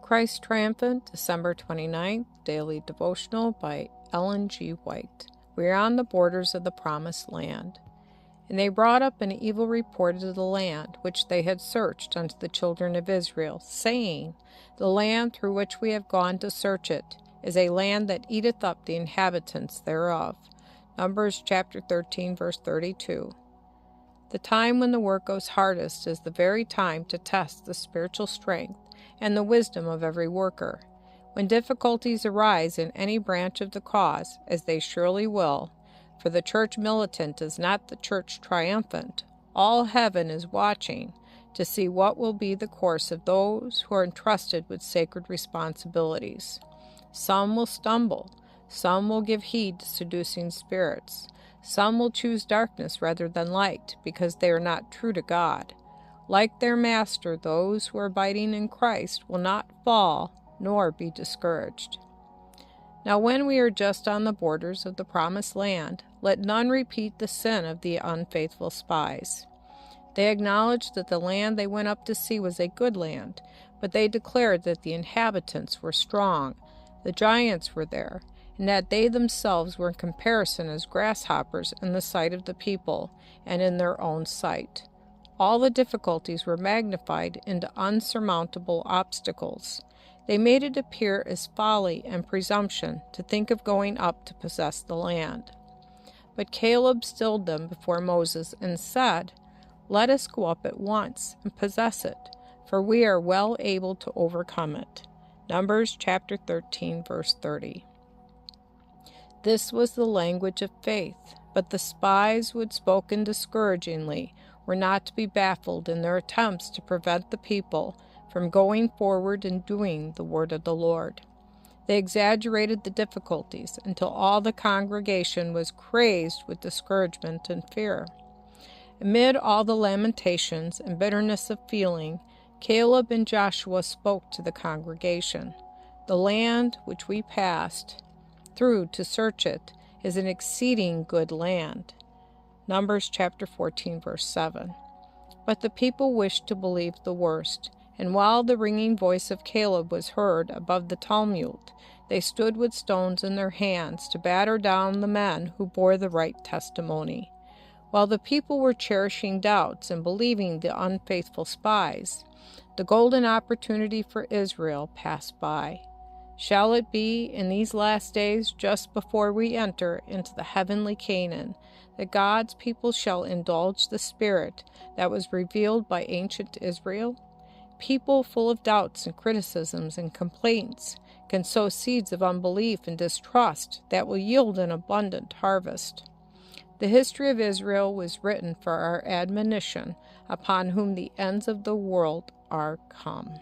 Christ Triumphant, December 29th, Daily Devotional by Ellen G. White. We are on the borders of the Promised Land. And they brought up an evil report of the land which they had searched unto the children of Israel, saying, The land through which we have gone to search it is a land that eateth up the inhabitants thereof. Numbers chapter 13, verse 32. The time when the work goes hardest is the very time to test the spiritual strength and the wisdom of every worker. When difficulties arise in any branch of the cause, as they surely will, for the church militant is not the church triumphant, all heaven is watching to see what will be the course of those who are entrusted with sacred responsibilities. Some will stumble, some will give heed to seducing spirits, some will choose darkness rather than light because they are not true to God. Like their master, those who are abiding in Christ will not fall nor be discouraged. Now when we are just on the borders of the Promised Land, let none repeat the sin of the unfaithful spies. They acknowledged that the land they went up to see was a good land, but they declared that the inhabitants were strong, the giants were there, and that they themselves were in comparison as grasshoppers in the sight of the people and in their own sight. All the difficulties were magnified into unsurmountable obstacles. They made it appear as folly and presumption to think of going up to possess the land. But Caleb stilled them before Moses and said, Let us go up at once and possess it, for we are well able to overcome it. Numbers chapter 13, verse 30. This was the language of faith, but the spies who had spoken discouragingly were not to be baffled in their attempts to prevent the people from going forward and doing the word of the Lord. They exaggerated the difficulties until all the congregation was crazed with discouragement and fear. Amid all the lamentations and bitterness of feeling, Caleb and Joshua spoke to the congregation. The land which we passed through to search it is an exceeding good land. Numbers chapter 14, verse 7. But the people wished to believe the worst, and while the ringing voice of Caleb was heard above the tumult, they stood with stones in their hands to batter down the men who bore the right testimony. While the people were cherishing doubts and believing the unfaithful spies, the golden opportunity for Israel passed by. Shall it be in these last days, just before we enter into the heavenly Canaan, that God's people shall indulge the spirit that was revealed by ancient Israel? People full of doubts and criticisms and complaints can sow seeds of unbelief and distrust that will yield an abundant harvest. The history of Israel was written for our admonition, upon whom the ends of the world are come.